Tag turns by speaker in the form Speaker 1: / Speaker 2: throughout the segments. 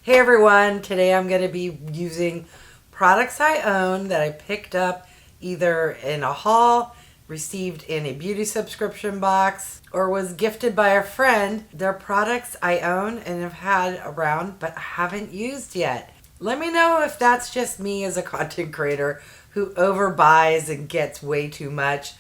Speaker 1: Hey everyone, today I'm going to be using products I own that I picked up either in a haul, received in a beauty subscription box, or was gifted by a friend. They're products I own and have had around but haven't used yet. Let me know if that's just me as a content creator who overbuys and gets way too much.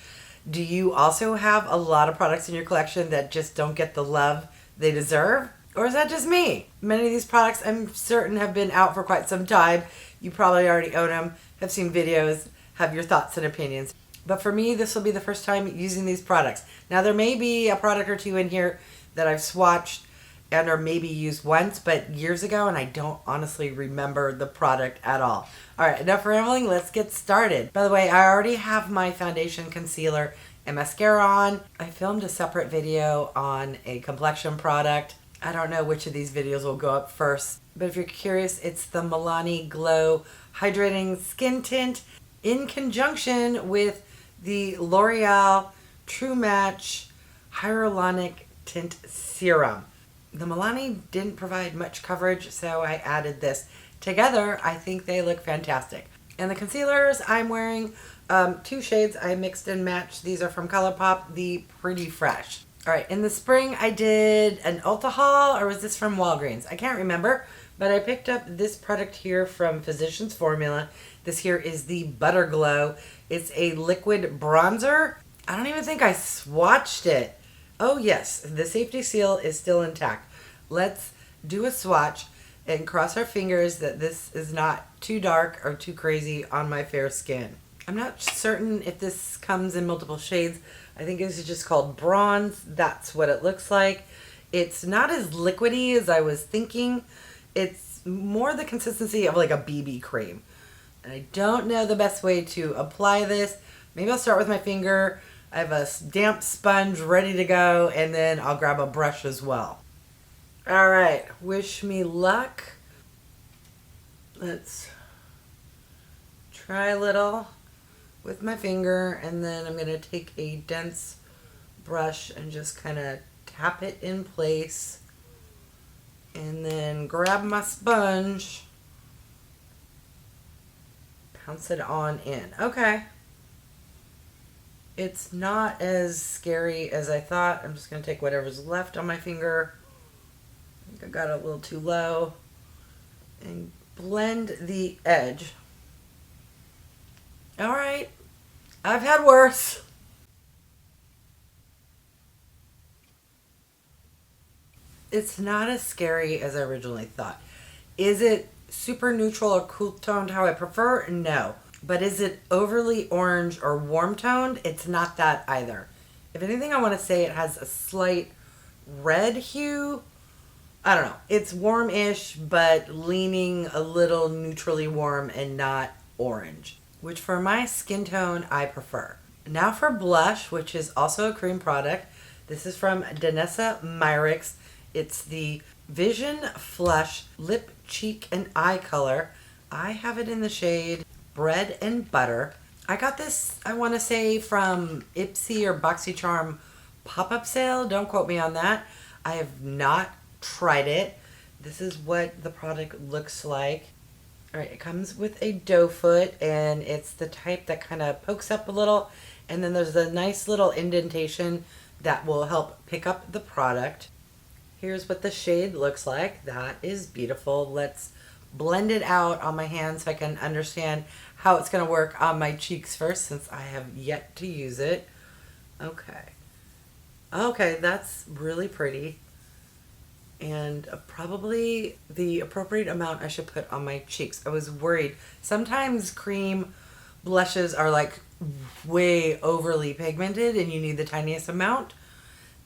Speaker 1: Do you also have a lot of products in your collection that just don't get the love they deserve? Or is that just me? Many of these products I'm certain have been out for quite some time. You probably already own them, have seen videos, have your thoughts and opinions. But for me, this will be the first time using these products. Now there may be a product or two in here that I've swatched and or maybe used once, but years ago, and I don't honestly remember the product at all. Alright, enough rambling, let's get started. By the way, I already have my foundation, concealer, and mascara on. I filmed a separate video on a complexion product. I don't know which of these videos will go up first, but if you're curious, it's the MILANI Glow Hydrating Skin Tint in conjunction with the L'Oreal True Match Hyaluronic Tint Serum. The MILANI didn't provide much coverage, so I added this. Together, I think they look fantastic. And the concealers, I'm wearing two shades I mixed and matched. These are from ColourPop, the Pretty Fresh. Alright, in the spring I did an Ulta haul, or was this from Walgreens? I can't remember, but I picked up this product here from Physicians Formula. This here is the Butter Glow. It's a liquid bronzer. I don't even think I swatched it. Oh yes, the safety seal is still intact. Let's do a swatch and cross our fingers that this is not too dark or too crazy on my fair skin. I'm not certain if this comes in multiple shades. I think this is just called bronze. That's what it looks like. It's not as liquidy as I was thinking. It's more the consistency of like a BB cream. And I don't know the best way to apply this. Maybe I'll start with my finger. I have a damp sponge ready to go, and then I'll grab a brush as well. Alright, wish me luck. Let's try a little with my finger, and then I'm going to take a dense brush and just kind of tap it in place, and then grab my sponge, pounce it on in. Okay. It's not as scary as I thought. I'm just going to take whatever's left on my finger. I think I got it a little too low. And blend the edge. Alright. I've had worse. It's not as scary as I originally thought. Is it super neutral or cool toned how I prefer? No. But is it overly orange or warm toned? It's not that either. If anything, I want to say it has a slight red hue. I don't know. It's warm-ish, but leaning a little neutrally warm and not orange, which for my skin tone, I prefer. Now for blush, which is also a cream product. This is from DANESSA MYRICKS. It's the Vision Flush Lip, Cheek, and Eye Color. I have it in the shade Bread and Butter. I got this, I want to say, from Ipsy or BoxyCharm pop-up sale. Don't quote me on that. I have not tried it. This is what the product looks like. Alright, it comes with a doe foot, and it's the type that kind of pokes up a little, and then there's a nice little indentation that will help pick up the product. Here's what the shade looks like. That is beautiful. Let's blend it out on my hand so I can understand how it's going to work on my cheeks first, since I have yet to use it. Okay, that's really pretty. And probably the appropriate amount I should put on my cheeks. I was worried. Sometimes cream blushes are like way overly pigmented and you need the tiniest amount.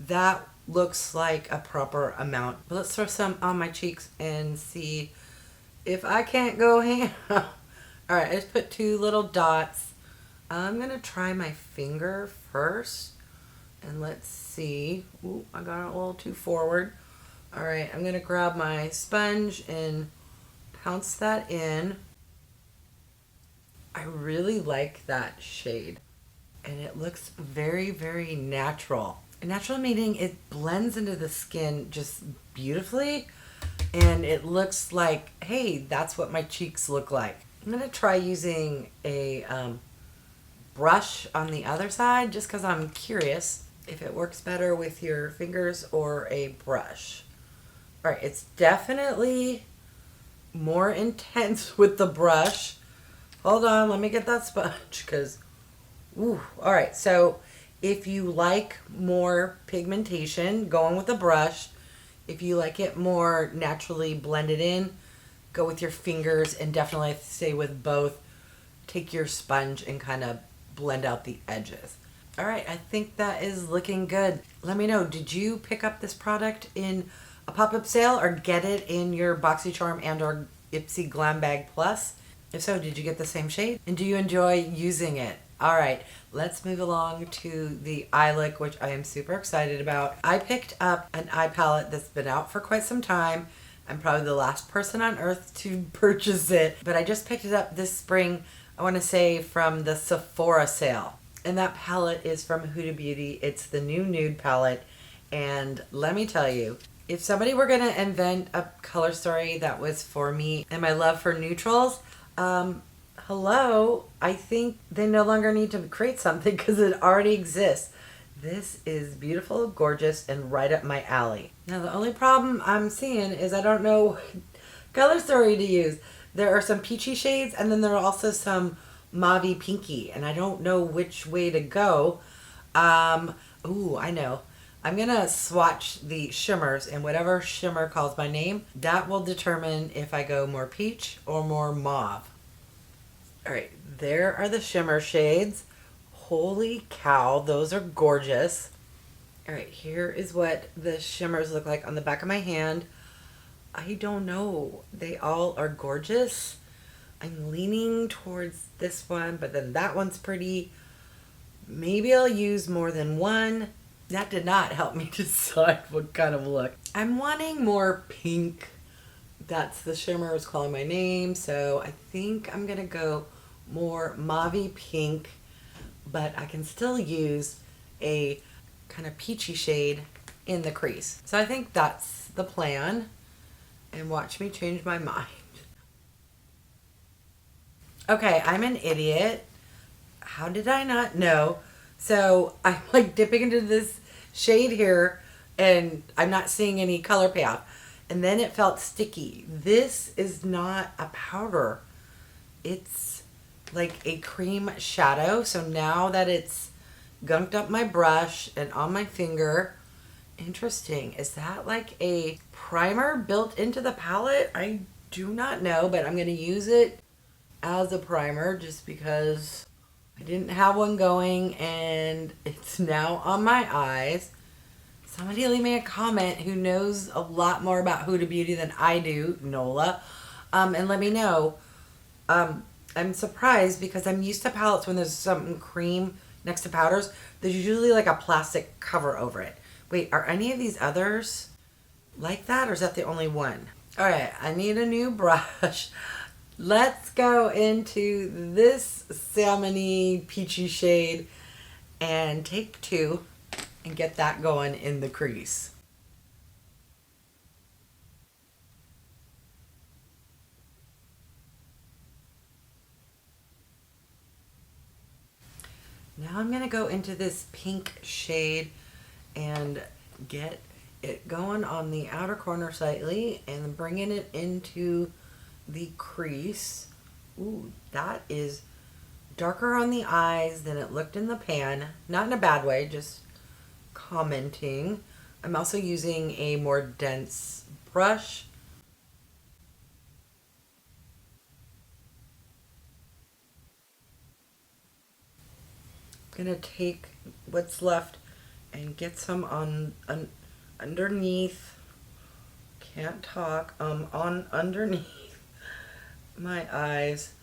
Speaker 1: That looks like a proper amount. But let's throw some on my cheeks and see if I can't go ham. Alright, I just put two little dots. I'm going to try my finger first. And let's see. Ooh, I got it a little too forward. Alright, I'm going to grab my sponge and pounce that in. I really like that shade. And it looks very, very natural. Natural meaning it blends into the skin just beautifully. and it looks like, hey, that's what my cheeks look like. I'm going to try using a brush on the other side just because I'm curious if it works better with your fingers or a brush. All right, it's definitely more intense with the brush. Hold on, let me get that sponge because, ooh. All right, so if you like more pigmentation, going with the brush. If you like it more naturally blended in, go with your fingers, and definitely I say with both, take your sponge and kind of blend out the edges. All right, I think that is looking good. Let me know, did you pick up this product in a pop-up sale or get it in your BoxyCharm and or Ipsy Glam Bag Plus? If so, did you get the same shade? And do you enjoy using it? All right, let's move along to the eye look, which I am super excited about. I picked up an eye palette that's been out for quite some time. I'm probably the last person on earth to purchase it, but I just picked it up this spring, I want to say from the Sephora sale. And that palette is from Huda Beauty. It's the new Nude palette. And let me tell you, if somebody were going to invent a color story that was for me and my love for neutrals, hello, I think they no longer need to create something because it already exists. This is beautiful, gorgeous, and right up my alley. Now, the only problem I'm seeing is I don't know what color story to use. There are some peachy shades, and then there are also some mauve pinky, and I don't know which way to go. Ooh, I know. I'm going to swatch the shimmers, and whatever shimmer calls my name, that will determine if I go more peach or more mauve. All right, there are the shimmer shades. Holy cow, those are gorgeous. All right, here is what the shimmers look like on the back of my hand. I don't know. They all are gorgeous. I'm leaning towards this one, but then that one's pretty. Maybe I'll use more than one. That did not help me decide what kind of look. I'm wanting more pink. That's the shimmer is calling my name. So I think I'm going to go more mauve pink, but I can still use a kind of peachy shade in the crease. So I think that's the plan. And watch me change my mind. Okay, I'm an idiot. How did I not know? So I'm like dipping into this shade here and I'm not seeing any color payoff. And then it felt sticky. This is not a powder. It's like a cream shadow. So now that it's gunked up my brush and on my finger, interesting. Is that like a primer built into the palette? I do not know, but I'm going to use it as a primer just because I didn't have one going and it's now on my eyes. Somebody leave me a comment who knows a lot more about Huda Beauty than I do, Nola, and let me know. I'm surprised because I'm used to palettes when there's something cream next to powders. There's usually like a plastic cover over it. Wait, are any of these others like that, or is that the only one? All right, I need a new brush. Let's go into this salmon-y peachy shade and take two and get that going in the crease. Now I'm going to go into this pink shade and get it going on the outer corner slightly and bringing it into the crease. Ooh, that is darker on the eyes than it looked in the pan. Not in a bad way, just commenting. I'm also using a more dense brush. I'm gonna take what's left and get some on underneath. Can't talk. On underneath my eyes,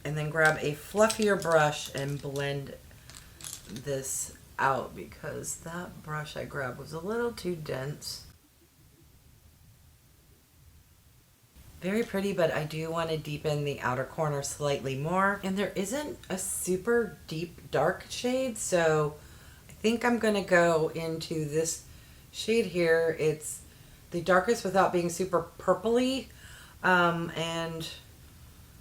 Speaker 1: and then grab a fluffier brush and blend this out because that brush I grabbed was a little too dense. Very pretty, but I do want to deepen the outer corner slightly more. And there isn't a super deep dark shade, so I think I'm going to go into this shade here. It's the darkest without being super purpley. And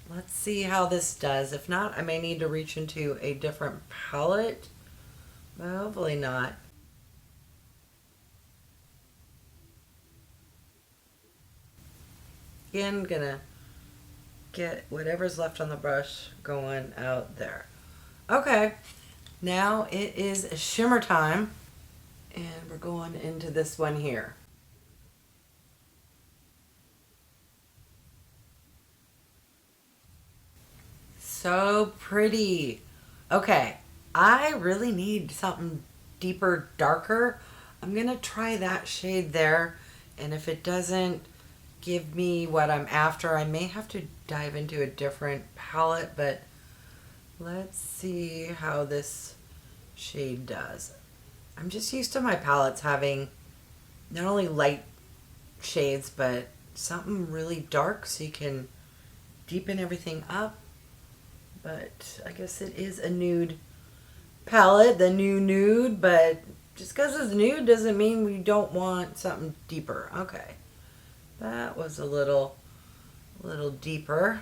Speaker 1: let's see how this does. If not, I may need to reach into a different palette. But hopefully not. Again, gonna get whatever's left on the brush going out there. Okay, now it is shimmer time, and we're going into this one here. So pretty. Okay, I really need something deeper, darker. I'm gonna try that shade there, and if it doesn't give me what I'm after, I may have to dive into a different palette, but let's see how this shade does. I'm just used to my palettes having not only light shades, but something really dark so you can deepen everything up. But I guess it is a nude palette, the new Nude, but just because it's nude doesn't mean we don't want something deeper. Okay. That was a little deeper.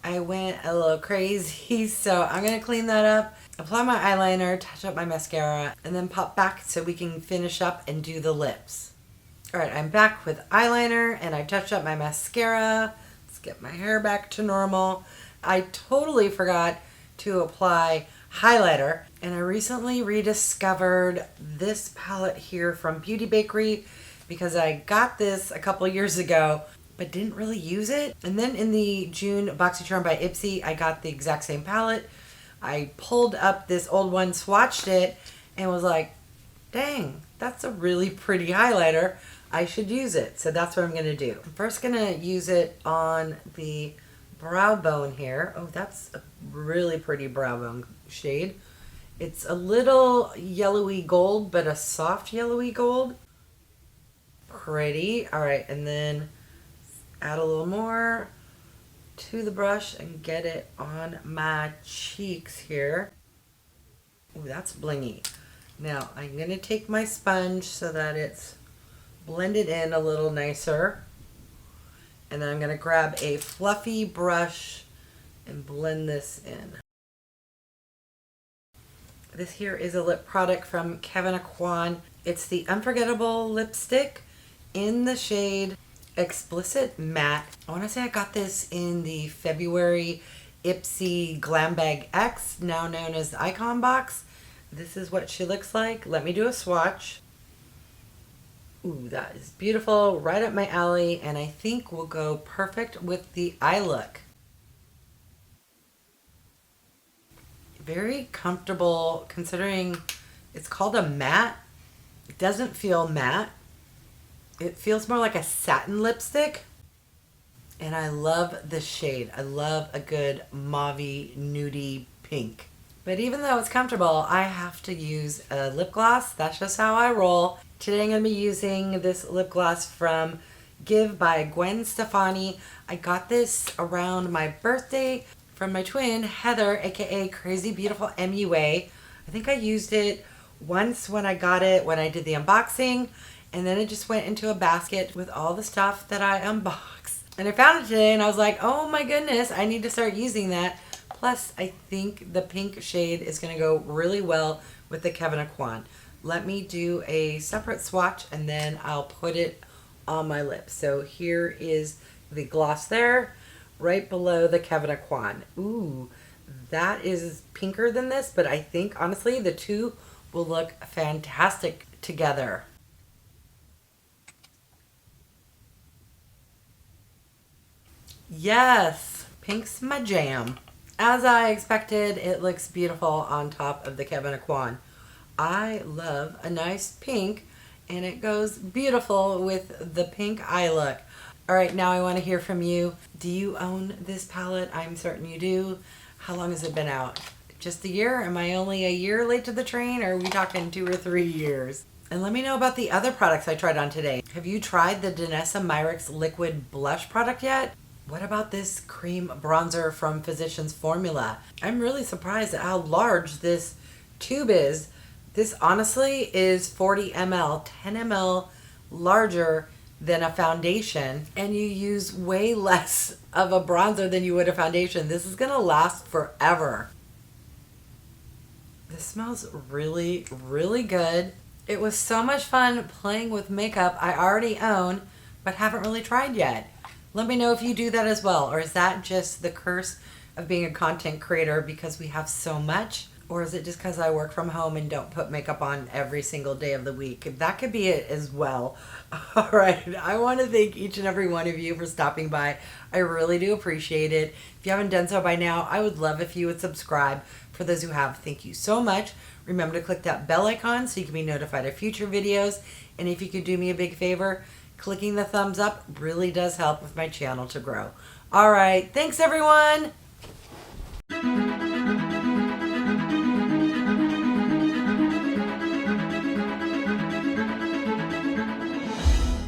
Speaker 1: I went a little crazy, so I'm going to clean that up, apply my eyeliner, touch up my mascara, and then pop back so we can finish up and do the lips. Alright, I'm back with eyeliner, and I touched up my mascara. Let's get my hair back to normal. I totally forgot to apply highlighter, and I recently rediscovered this palette here from Beauty Bakerie, because I got this a couple years ago but didn't really use it. And then in the June BoxyCharm by Ipsy, I got the exact same palette. I pulled up this old one, swatched it, and was like, dang, that's a really pretty highlighter. I should use it. So that's what I'm going to do. I'm first going to use it on the brow bone here. Oh, that's a really pretty brow bone shade. It's a little yellowy gold, but a soft yellowy gold. Pretty. All right, and then add a little more to the brush and get it on my cheeks here. Ooh, that's blingy. Now I'm gonna take my sponge so that it's blended in a little nicer, and then I'm gonna grab a fluffy brush and blend this in. This here is a lip product from KEVYN. It's the Unforgettable lipstick in the shade Explicit Matte. I want to say I got this in the February Ipsy Glam Bag X, now known as the Icon box. This is what she looks like. Let me do a swatch. Ooh, that is beautiful, right up my alley, and I think will go perfect with the eye look. Very comfortable considering it's called a matte. It doesn't feel matte. It feels more like a satin lipstick, and I love this shade. I love a good mauvey, nudie pink. But even though it's comfortable, I have to use a lip gloss. That's just how I roll. Today I'm going to be using this lip gloss from Give by Gwen Stefani. I got this around my birthday from my twin, Heather, aka Crazy Beautiful MUA. I think I used it once when I got it, when I did the unboxing. And then it just went into a basket with all the stuff that I unboxed. And I found it today and I was like, oh my goodness, I need to start using that. Plus, I think the pink shade is going to go really well with the KEVYN. Let me do a separate swatch and then I'll put it on my lips. So here is the gloss there, right below the KEVYN. Ooh, that is pinker than this, but I think honestly the two will look fantastic together. Yes, pink's my jam. As I expected, it looks beautiful on top of the KEVYN. I love a nice pink, and it goes beautiful with the pink eye look. All right, now I want to hear from you. Do you own this palette? I'm certain you do. How long has it been out? Just a year? Am I only a year late to the train, or are we talking 2 or 3 years? And let me know about the other products I tried on today. Have you tried the DANESSA MYRICKS liquid blush product yet? What about this cream bronzer from Physicians Formula? I'm really surprised at how large this tube is. This honestly is 40 ml. 10 ml larger than a foundation, and you use way less of a bronzer than you would a foundation. This is gonna last forever. This smells really, really good. It was so much fun playing with makeup I already own but haven't really tried yet. Let me know if you do that as well, or is that just the curse of being a content creator because we have so much? Or is it just because I work from home and don't put makeup on every single day of the week? That could be it as well. All right. I want to thank each and every one of you for stopping by. I really do appreciate it. If you haven't done so by now, I would love if you would subscribe. For those who have, thank you so much. Remember to click that bell icon so you can be notified of future videos. And if you could do me a big favor, clicking the thumbs up really does help with my channel to grow. All right. Thanks, everyone.